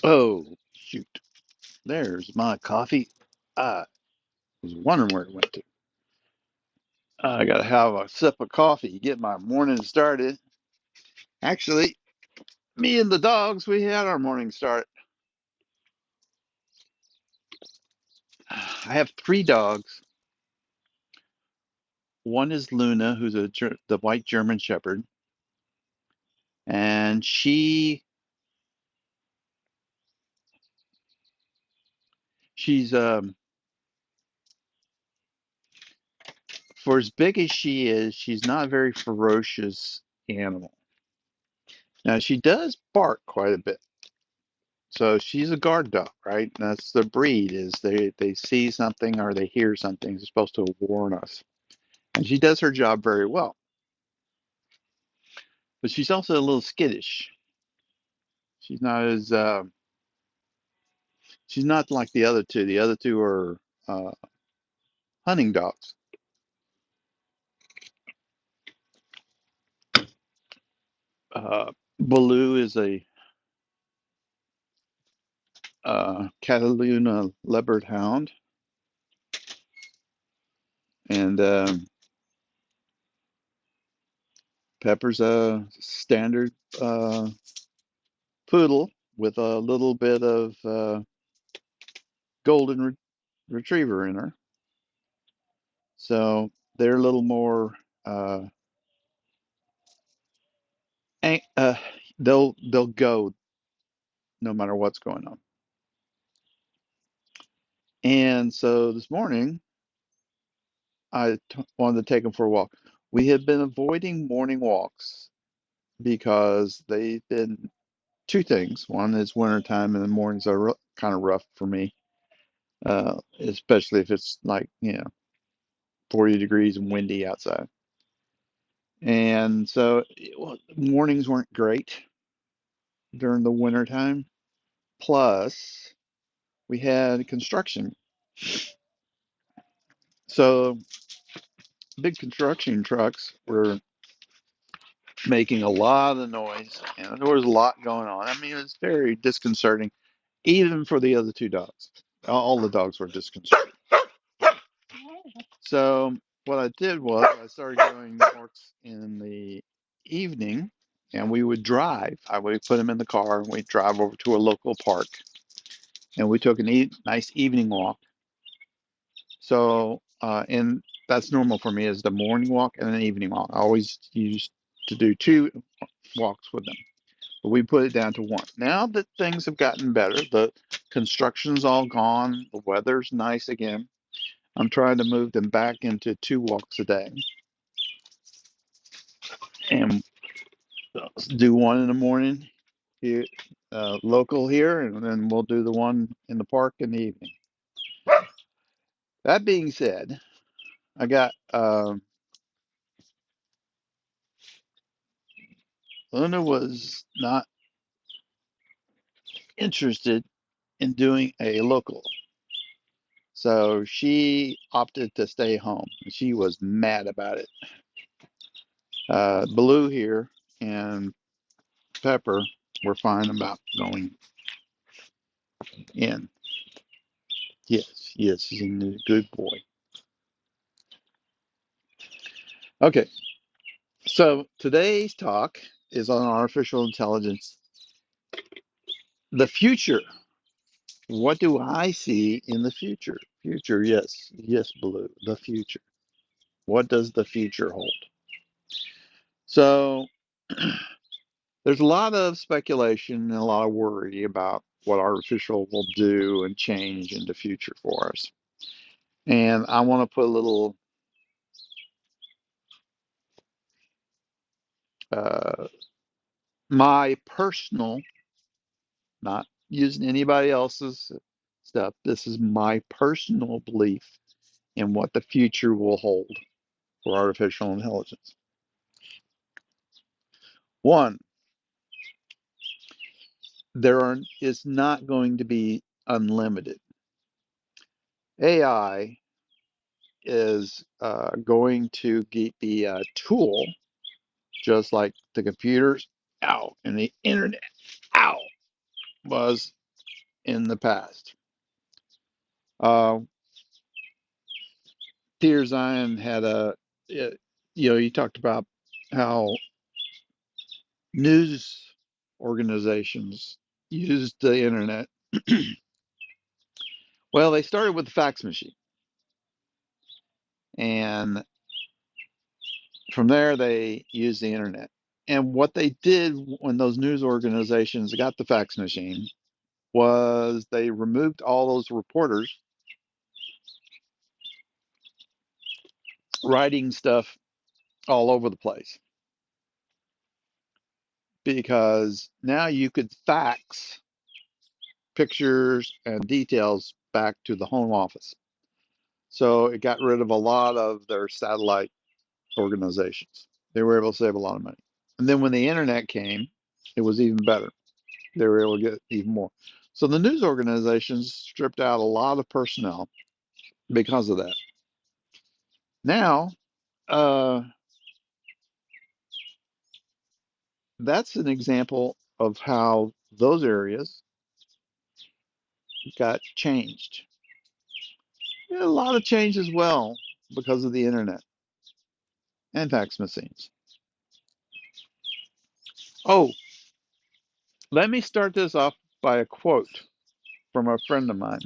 Oh, shoot. There's my coffee. I was wondering where it went to. I gotta have a sip of coffee, get my morning started. Actually, me and the dogs, we had our morning start. I have three dogs. One is Luna, who's the white German Shepherd, and she's for as big as she is, she's not a very ferocious animal. Now she does bark quite a bit. So she's a guard dog, right? That's the breed is they see something or they hear something. They're supposed to warn us. And she does her job very well. But she's also a little skittish. She's not as she's not like the other two. The other two are uh, hunting dogs. Baloo is a Cataluna leopard hound, and Pepper's a standard uh, poodle with a little bit of golden retriever in her. So they're a little more uh, ang- uh they'll go no matter what's going on. And so this morning wanted to take them for a walk. We have been avoiding morning walks because they've been two things. One is wintertime and the mornings are kind of rough for me, especially if it's like, 40 degrees and windy outside. And so well, mornings weren't great during the wintertime. Plus, we had construction. So big construction trucks were making a lot of noise and there was a lot going on. I mean, it was very disconcerting, even for the other two dogs. All the dogs were disconcerting. So what I did was I started doing walks in the evening and we would drive. I would put them in the car and we'd drive over to a local park and we took a nice evening walk. So, and that's normal for me is the morning walk and an evening walk. I always used to do two walks with them, but we put it down to one. Now that things have gotten better, the construction's all gone, the weather's nice again. I'm trying to move them back into two walks a day and do one in the morning here, local here, and then we'll do the one in the park in the evening. That being said, I got Luna was not interested in doing a local. So she opted to stay home. She was mad about it. Blue here and Pepper were fine about going in. Yes, yes, he's a good boy. Okay, so today's talk is on artificial intelligence. The future. What do I see in the future? Future, yes, yes, Blue. The future. What does the future hold? So there's a lot of speculation and a lot of worry about what artificial will do and change in the future for us. And I want to put a little uh, my personal, not using anybody else's stuff. This is my personal belief in what the future will hold for artificial intelligence. One, is not going to be unlimited. AI is going to be a tool just like the computers, ow, and the internet, ow, was in the past. Uh, Peter Zion had he talked about how news organizations used the internet. Well, they started with the fax machine, and from there they used the internet. And what they did when those news organizations got the fax machine was they removed all those reporters writing stuff all over the place because now you could fax pictures and details back to the home office. So it got rid of a lot of their satellite organizations. They were able to save a lot of money. And then when the internet came, it was even better. They were able to get even more. So the news organizations stripped out a lot of personnel because of that. Now, uh, that's an example of how those areas got changed. A lot of change as well because of the internet and fax machines. Oh, let me start this off by a quote from a friend of mine.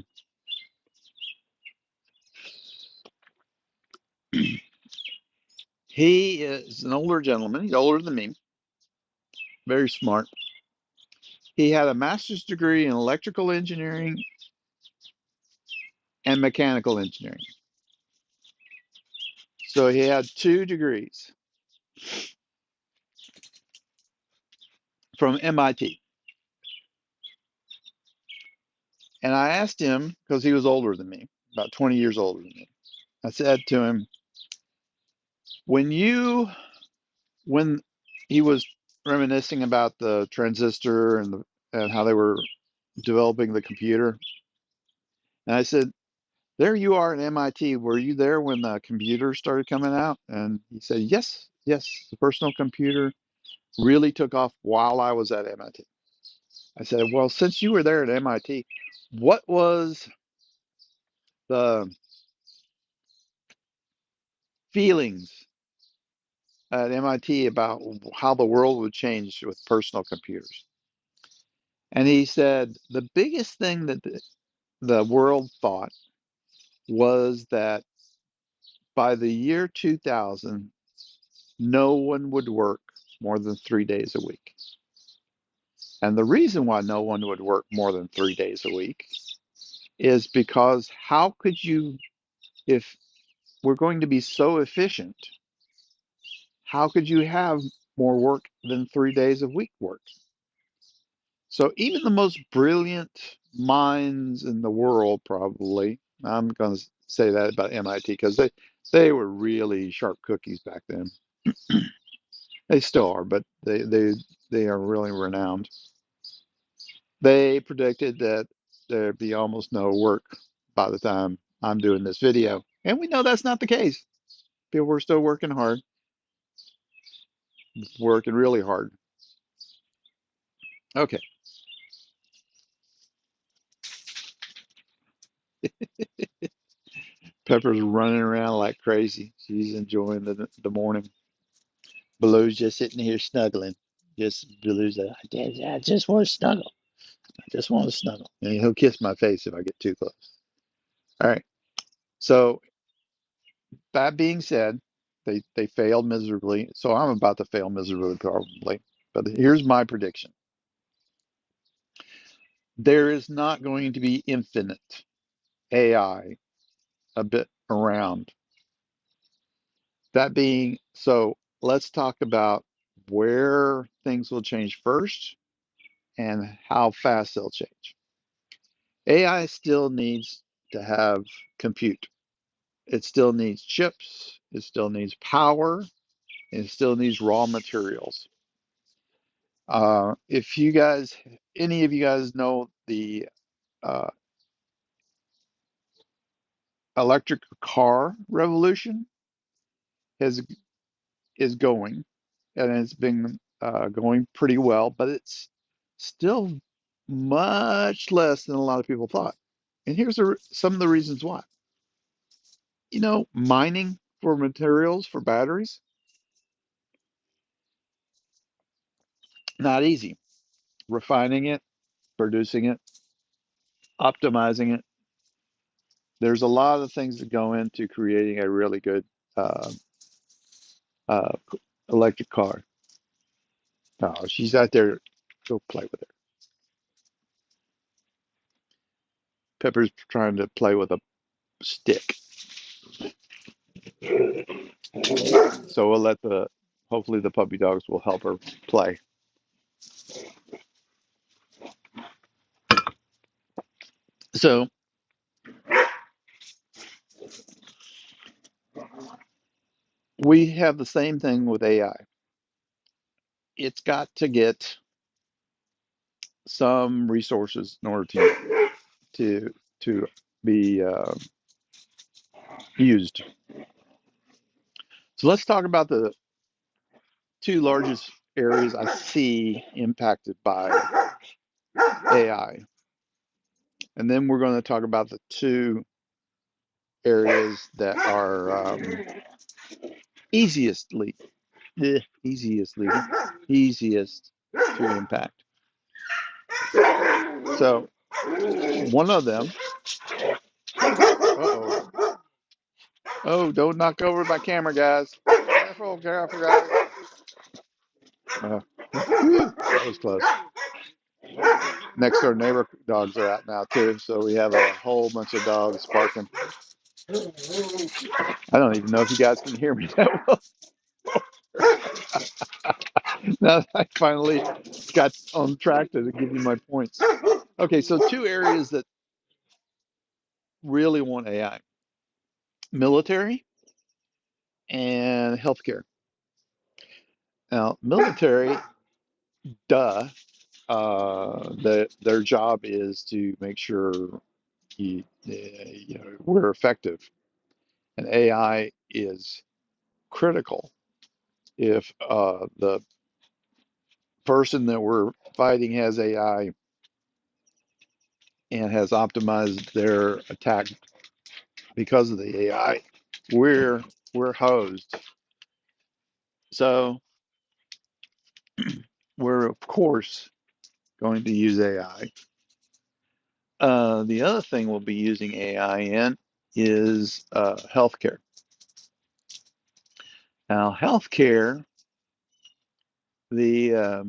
He is an older gentleman. He's older than me, very smart. He had a master's degree in electrical engineering and mechanical engineering. So he had two degrees from MIT. And I asked him, because he was older than me, about 20 years older than me. I said to him, when you, when he was reminiscing about the transistor and how they were developing the computer, and I said, there you are at MIT. Were you there when the computer started coming out? And he said, yes, yes, the personal computer really took off while I was at MIT. I said, well, since you were there at MIT, what was the feelings at MIT about how the world would change with personal computers? And he said, the biggest thing that the world thought was that by the year 2000, no one would work more than 3 days a week. And the reason why no one would work more than 3 days a week is because how could you, if we're going to be so efficient, how could you have more work than 3 days a week work? So even the most brilliant minds in the world, probably, I'm going to say that about MIT because they were really sharp cookies back then. They still are, but they are really renowned. They predicted that there'd be almost no work by the time I'm doing this video. And we know that's not the case. People were still working hard, working really hard. Okay, Pepper's running around like crazy. She's enjoying the morning. Blue's just sitting here snuggling. Just Blue's like, I just want to snuggle. I just want to snuggle. And he'll kiss my face if I get too close. All right. So that being said, they failed miserably. So I'm about to fail miserably probably. But here's my prediction. There is not going to be infinite AI a bit around. That being so, let's talk about where things will change first and how fast they'll change. AI still needs to have compute. It still needs chips. It still needs power. And it still needs raw materials. If you guys, any of you guys know the uh, electric car revolution has is going, and it's been going pretty well, but it's still much less than a lot of people thought. And here's some of the reasons why. Mining for materials for batteries, not easy. Refining it, producing it, optimizing it. There's a lot of things that go into creating a really good uh, uh, electric car. Oh, she's out there. Go play with her. Pepper's trying to play with a stick. So we'll hopefully the puppy dogs will help her play. So we have the same thing with AI. It's got to get some resources in order to to be used. So let's talk about the two largest areas I see impacted by AI. And then we're going to talk about the two areas that are easiestly, easiest to impact. So one of them, uh-oh. Oh, don't knock over my camera, guys. Careful, careful, guys. That was close. Next door neighbor dogs are out now too, so we have a whole bunch of dogs barking. I don't even know if you guys can hear me that well. Now that I finally got on track to give you my points. Okay, so two areas that really want AI: military and healthcare. Now, military, duh, their job is to make sure we're effective, and AI is critical. If the person that we're fighting has AI and has optimized their attack because of the AI, we're hosed. So we're of course going to use AI. The other thing we'll be using AI in is healthcare. Now, healthcare, the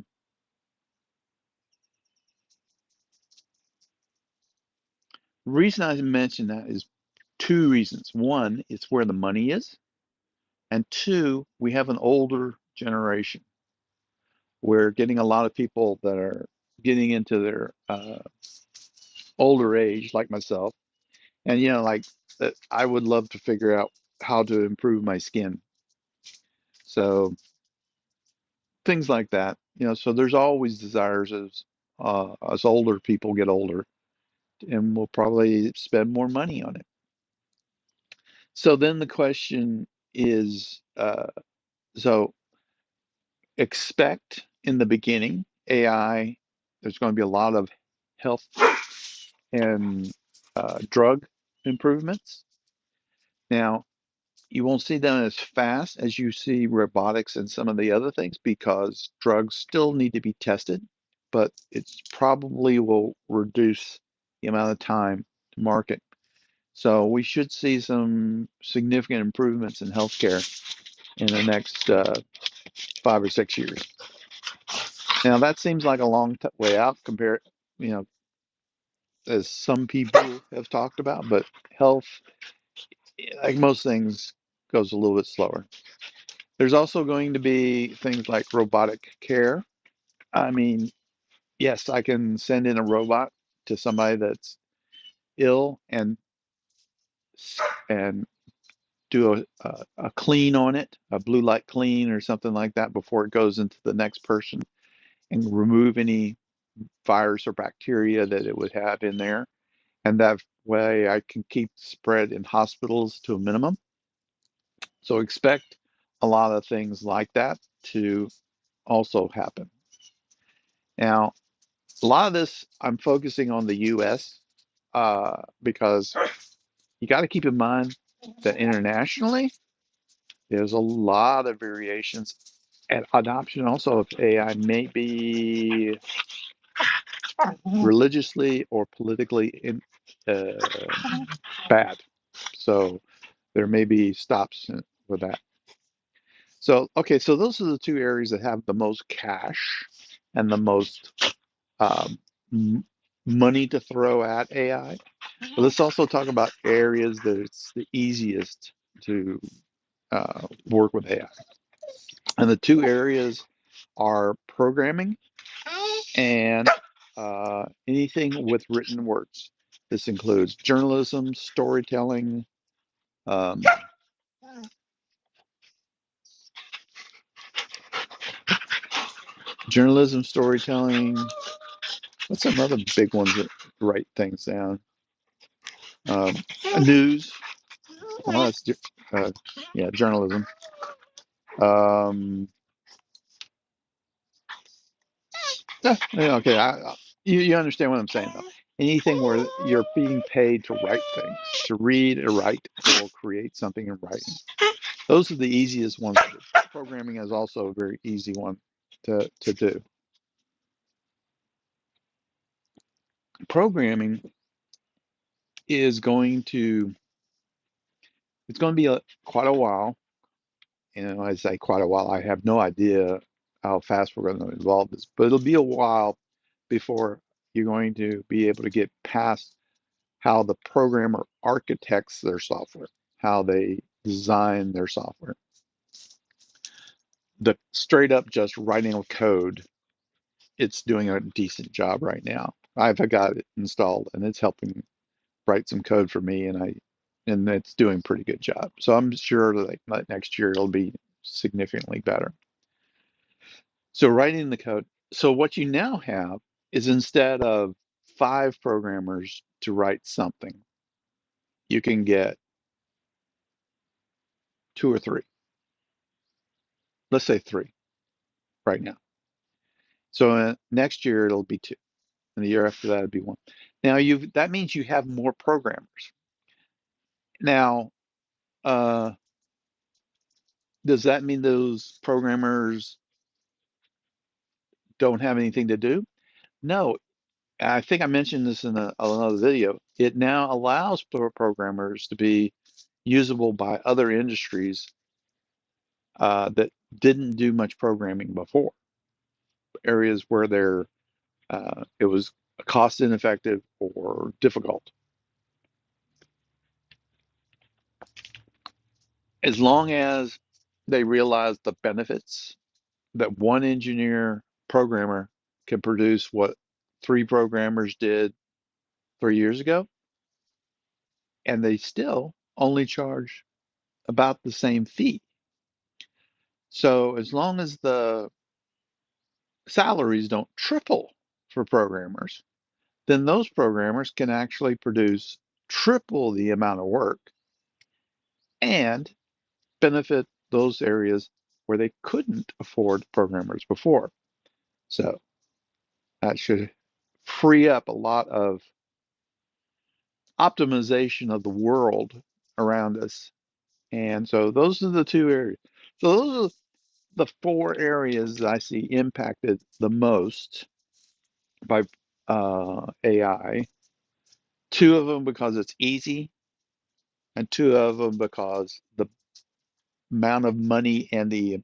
reason I mention that is two reasons. One, it's where the money is, and two, we have an older generation. We're getting a lot of people that are getting into their older age, like myself, and like that. I would love to figure out how to improve my skin. So things like that. So there's always desires as older people get older, and we'll probably spend more money on it. So then the question is, so expect in the beginning AI. There's going to be a lot of health and drug improvements. Now, you won't see them as fast as you see robotics and some of the other things because drugs still need to be tested, but it's probably will reduce the amount of time to market. So we should see some significant improvements in healthcare in the next 5 or 6 years. Now that seems like a long way out compared, you know, as some people have talked about, but health, like most things, goes a little bit slower. There's also going to be things like robotic care. I mean, yes, I can send in a robot to somebody that's ill and do a clean on it, a blue light clean or something like that before it goes into the next person and remove any virus or bacteria that it would have in there. And that way I can keep spread in hospitals to a minimum. So expect a lot of things like that to also happen. Now, A lot of this, I'm focusing on the U.S. Because you got to keep in mind that internationally, there's a lot of variations and adoption also of AI may be religiously or politically bad. So there may be stops with that. So, okay, so those are the two areas that have the most cash and the most um, money to throw at AI. But let's also talk about areas that it's the easiest to work with AI. And the two areas are programming and anything with written words. This includes journalism, storytelling, um, storytelling. What's some other big ones that write things down? Um, News. Well, that's uh, yeah, journalism. Um, yeah, okay, you understand what I'm saying though. Anything where you're being paid to write things, to read or write or create something in writing. Those are the easiest ones to do. Programming is also a very easy one to do. Programming is going to it's going to be quite a while. And when I say quite a while, I have no idea how fast we're going to evolve this, but it'll be a while before you're going to be able to get past how the programmer architects their software, how they design their software. The straight up just writing of code, it's doing a decent job right now. I've got it installed and it's helping write some code for me, and it's doing a pretty good job. So I'm sure that next year it'll be significantly better. So writing the code. So what you now have is instead of five programmers to write something, you can get two or three. Let's say three right now. So next year it'll be two, and the year after that it'll be one. Now that means you have more programmers. Now, uh, does that mean those programmers don't have anything to do? No, I think I mentioned this in another video. It now allows programmers to be usable by other industries that didn't do much programming before. Areas where it was cost ineffective or difficult. As long as they realize the benefits that one engineer programmer can produce what three programmers did 3 years ago, and they still only charge about the same fee. So as long as the salaries don't triple for programmers, then those programmers can actually produce triple the amount of work and benefit those areas where they couldn't afford programmers before. So that should free up a lot of optimization of the world around us. And so those are the two areas. So those are the four areas that I see impacted the most by AI. Two of them because it's easy, and two of them because the amount of money and the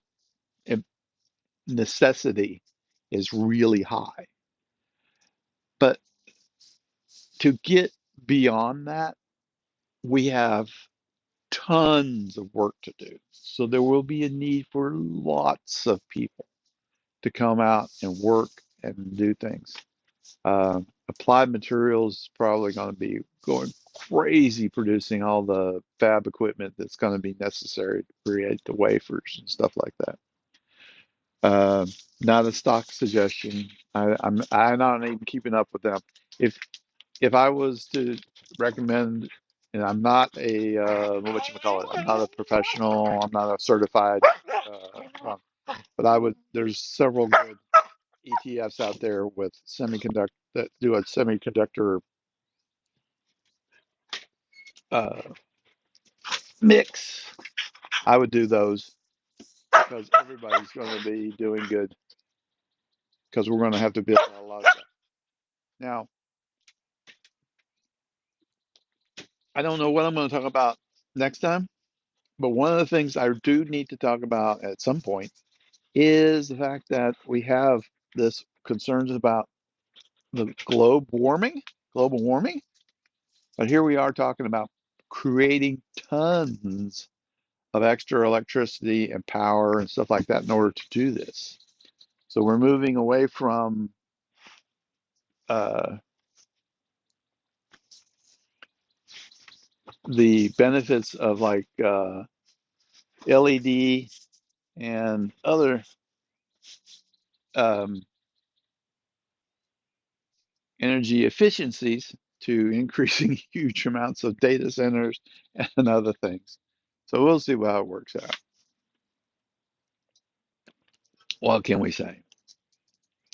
necessity is really high. But to get beyond that, we have tons of work to do. So there will be a need for lots of people to come out and work and do things. Applied Materials is probably going to be going crazy producing all the fab equipment that's going to be necessary to create the wafers and stuff like that. Uh, Not a stock suggestion. I'm not even keeping up with them. If I was to recommend, and I'm not a what you call it, I'm not a professional, I'm not a certified, but I would. There's several good ETFs out there with semiconductor that do a semiconductor uh, mix. I would do those because everybody's going to be doing good because we're going to have to build a lot of stuff. Now, I don't know what I'm going to talk about next time, but one of the things I do need to talk about at some point is the fact that we have this concerns about the global warming, but here we are talking about creating tons of extra electricity and power and stuff like that in order to do this. So we're moving away from uh, the benefits of like LED and other um, energy efficiencies to increasing huge amounts of data centers and other things. So we'll see how it works out. What can we say?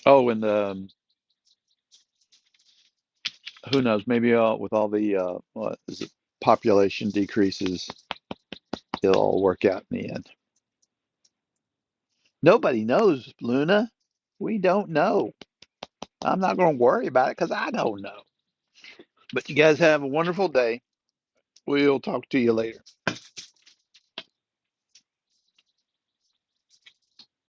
Oh, and who knows? Maybe with all the what is it, population decreases, it'll all work out in the end. Nobody knows, Luna. We don't know. I'm not going to worry about it because I don't know. But you guys have a wonderful day. We'll talk to you later.